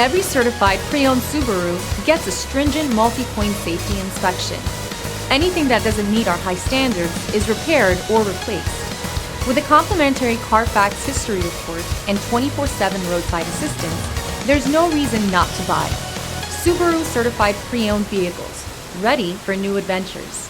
Every certified pre-owned Subaru gets a stringent multi-point safety inspection. Anything that doesn't meet our high standards is repaired or replaced. With a complimentary Carfax history report and 24/7 roadside assistance, there's no reason not to buy. Subaru certified pre-owned vehicles, ready for new adventures.